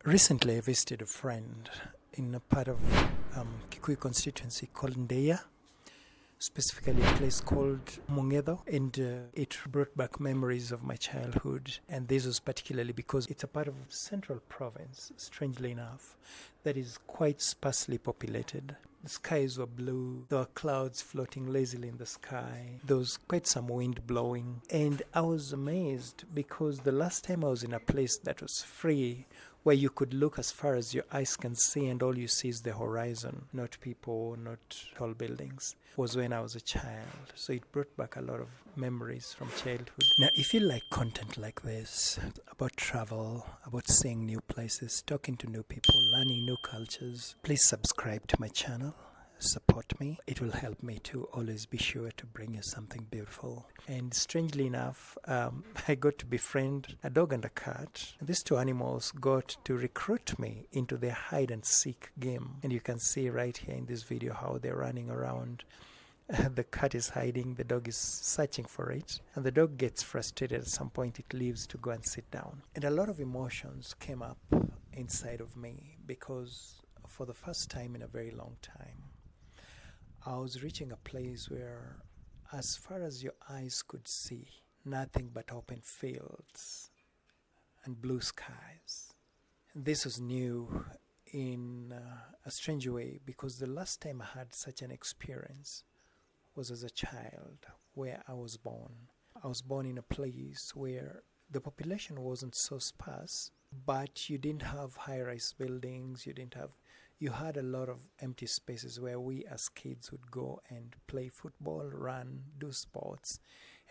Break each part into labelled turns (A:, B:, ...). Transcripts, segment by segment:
A: Recently, I visited a friend in a part of Kikuyu Constituency called Ndeiya, specifically a place called Mung'etho, and it brought back memories of my childhood. And this was particularly because it's a part of Central Province, strangely enough, that is quite sparsely populated. The skies were blue, there were clouds floating lazily in the sky, there was quite some wind blowing. And I was amazed because the last time I was in a place that was free, where you could look as far as your eyes can see and all you see is the horizon, not people, not tall buildings, was when I was a child. So it brought back a lot of memories from childhood. Now, if you like content like this, about travel, about seeing new places, talking to new people, learning new cultures, please subscribe to my channel. Support me. It will help me to always be sure to bring you something beautiful. And strangely enough, I got to befriend a dog and a cat. These two animals got to recruit me into their hide and seek game. And you can see right here in this video how they're running around. The cat is hiding, the dog is searching for it, and the dog gets frustrated. At some point it leaves to go and sit down. And a lot of emotions came up inside of me because for the first time in a very long time, I was reaching a place where, as far as your eyes could see, nothing but open fields and blue skies. This was new in a strange way because the last time I had such an experience was as a child where I was born. I was born in a place where the population wasn't so sparse, but you didn't have high-rise buildings, you had a lot of empty spaces where we as kids would go and play football, run, do sports,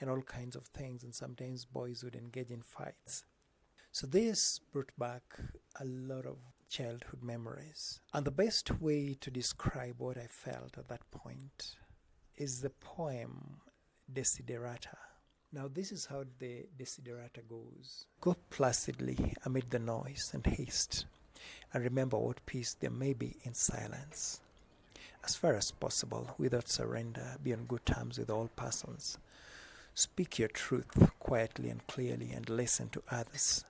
A: and all kinds of things, and sometimes boys would engage in fights. So this brought back a lot of childhood memories. And the best way to describe what I felt at that point is the poem DESIDERATA. Now this is how the DESIDERATA goes. Go placidly amid the noise and haste, and remember what peace there may be in silence. As far as possible, without surrender, be on good terms with all persons. Speak your truth quietly and clearly, and listen to others.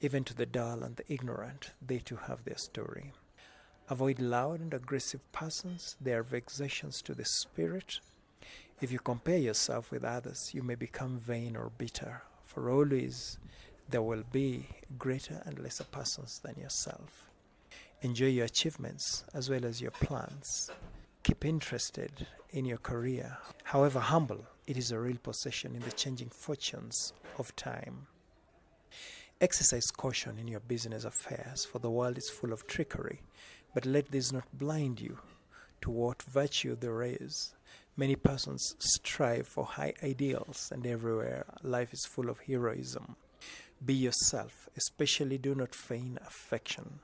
A: Even to the dull and the ignorant, they too have their story. Avoid loud and aggressive persons, they are vexations to the spirit. If you compare yourself with others, you may become vain or bitter, for always there will be greater and lesser persons than yourself. Enjoy your achievements as well as your plans. Keep interested in your career. However humble, it is a real possession in the changing fortunes of time. Exercise caution in your business affairs, for the world is full of trickery, but let this not blind you to what virtue there is. Many persons strive for high ideals, and everywhere life is full of heroism. Be yourself, especially do not feign affection,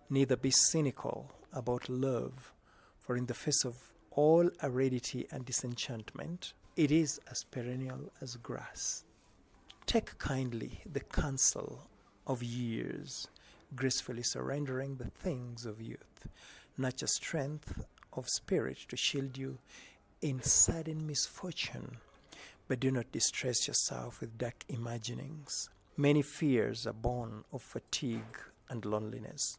A: neither be cynical about love, for in the face of all aridity and disenchantment, it is as perennial as grass. Take kindly the counsel of years, gracefully surrendering the things of youth. Nurture strength of spirit to shield you in sudden misfortune, but do not distress yourself with dark imaginings. Many fears are born of fatigue and loneliness.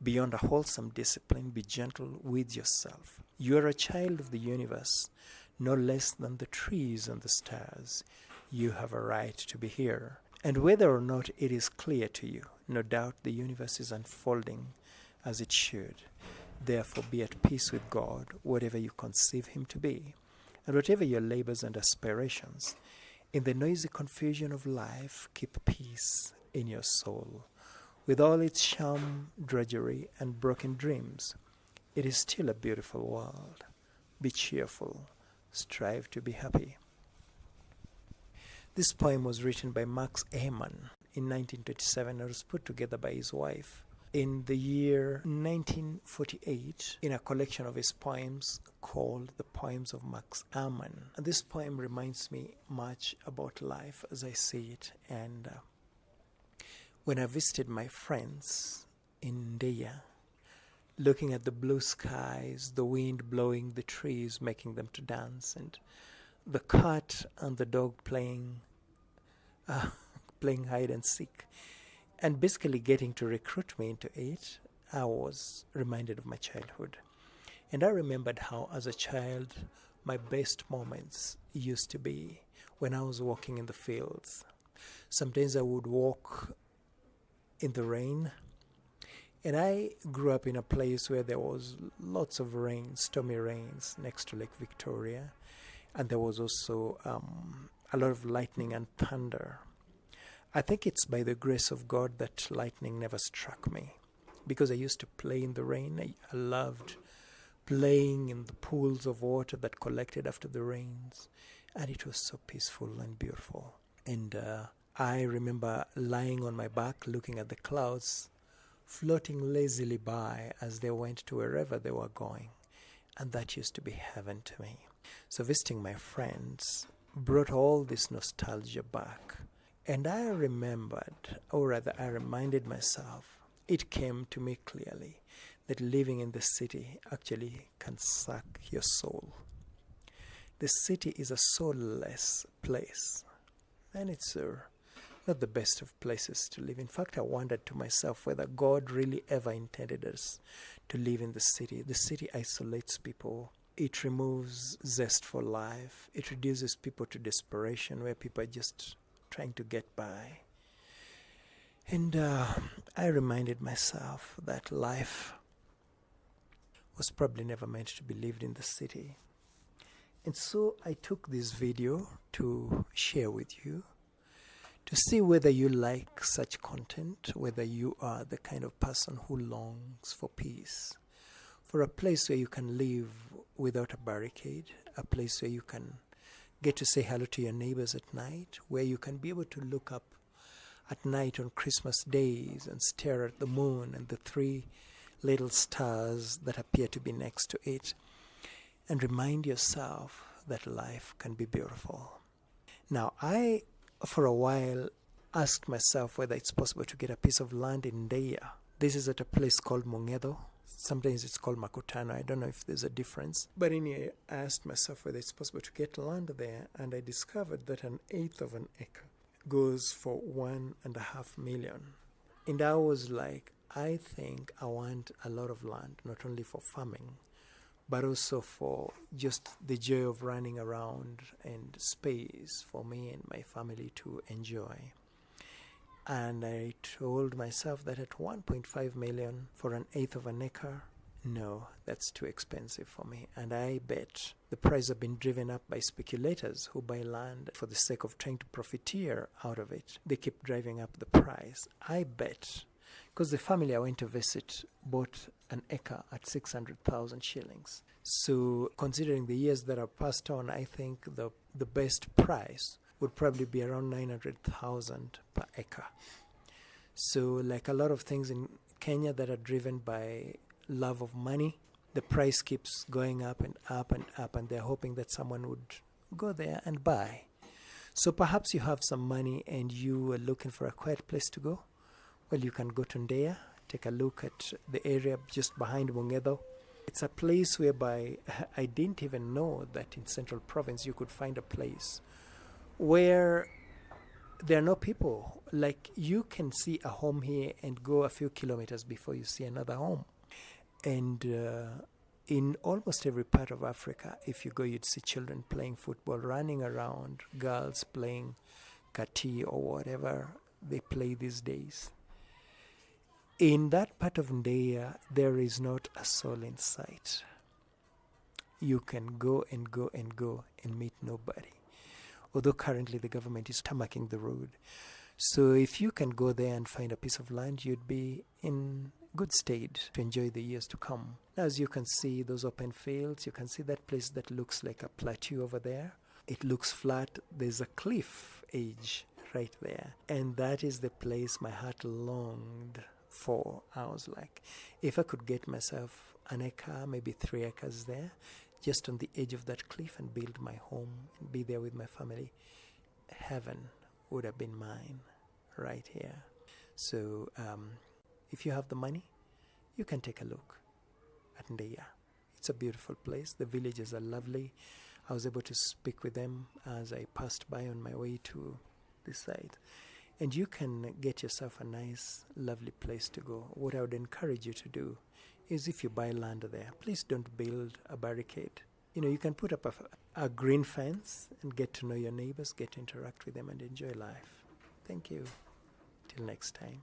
A: Beyond a wholesome discipline, be gentle with yourself. You are a child of the universe, no less than the trees and the stars. You have a right to be here. And whether or not it is clear to you, no doubt the universe is unfolding as it should. Therefore, be at peace with God, whatever you conceive him to be, and whatever your labors and aspirations. In the noisy confusion of life, keep peace in your soul. With all its charm, drudgery, and broken dreams, it is still a beautiful world. Be cheerful. Strive to be happy. This poem was written by Max Ehrmann in 1927 and was put together by his wife in the year 1948 in a collection of his poems called The Poems of Max Ehrmann. And this poem reminds me much about life as I see it. And when I visited my friends in Ndeiya, looking at the blue skies, the wind blowing the trees, making them to dance, and the cat and the dog playing hide and seek, And basically getting to recruit me into it, I was reminded of my childhood. And I remembered how, as a child, my best moments used to be when I was walking in the fields. Sometimes I would walk in the rain. And I grew up in a place where there was lots of rain, stormy rains, next to Lake Victoria. And there was also a lot of lightning and thunder. I think it's by the grace of God that lightning never struck me, because I used to play in the rain. I loved playing in the pools of water that collected after the rains, and it was so peaceful and beautiful. And I remember lying on my back looking at the clouds floating lazily by as they went to wherever they were going, and that used to be heaven to me. So visiting my friends brought all this nostalgia back. And I remembered, or rather I reminded myself, it came to me clearly that living in the city actually can suck your soul. The city is a soulless place, and it's not the best of places to live. In fact, I wondered to myself whether God really ever intended us to live in the city. The city isolates people. It removes zest for life. It reduces people to desperation, where people are just trying to get by. And I reminded myself that life was probably never meant to be lived in the city. And so I took this video to share with you, to see whether you like such content, whether you are the kind of person who longs for peace, for a place where you can live without a barricade, a place where you can get to say hello to your neighbors at night, where you can be able to look up at night on Christmas days and stare at the moon and the three little stars that appear to be next to it, and remind yourself that life can be beautiful. Now, I, for a while, asked myself whether it's possible to get a piece of land in Ndeiya. This is at a place called Mung'etho. Sometimes it's called Makutano. I don't know if there's a difference. But anyway, I asked myself whether it's possible to get land there, and I discovered that 1/8 of an acre goes for 1.5 million. And I was like, I think I want a lot of land, not only for farming, but also for just the joy of running around and space for me and my family to enjoy. And I told myself that at 1.5 million for 1/8 of an acre, no, that's too expensive for me. And I bet the price has been driven up by speculators who buy land for the sake of trying to profiteer out of it. They keep driving up the price. I bet, because the family I went to visit bought an acre at 600,000 shillings. So considering the years that have passed on, I think the best price would probably be around 900,000 per acre. So like a lot of things in Kenya that are driven by love of money, the price keeps going up and up and up, and they're hoping that someone would go there and buy. So perhaps you have some money and you are looking for a quiet place to go. Well, you can go to Ndeiya, take a look at the area just behind Mung'etho. It's a place whereby I didn't even know that in Central Province you could find a place where there are no people. Like, you can see a home here and go a few kilometers before you see another home. And in almost every part of Africa, if you go, you'd see children playing football, running around, girls playing kati or whatever they play these days. In that part of Ndeiya, there is not a soul in sight. You can go and go and go and meet nobody. Although currently the government is tarmacking the road. So if you can go there and find a piece of land, you'd be in good state to enjoy the years to come. As you can see those open fields, you can see that place that looks like a plateau over there. It looks flat. There's a cliff edge right there. And that is the place my heart longed for. I was like, if I could get myself an acre, maybe 3 acres there, just on the edge of that cliff, and build my home and be there with my family, heaven would have been mine right here. So if you have the money, you can take a look at Ndeiya. It's a beautiful place. The villages are lovely. I was able to speak with them as I passed by on my way to this site. and you can get yourself a nice, lovely place to go. What I would encourage you to do is, if you buy land there, please don't build a barricade. You can put up a green fence and get to know your neighbors, get to interact with them and enjoy life. Thank you. Till next time.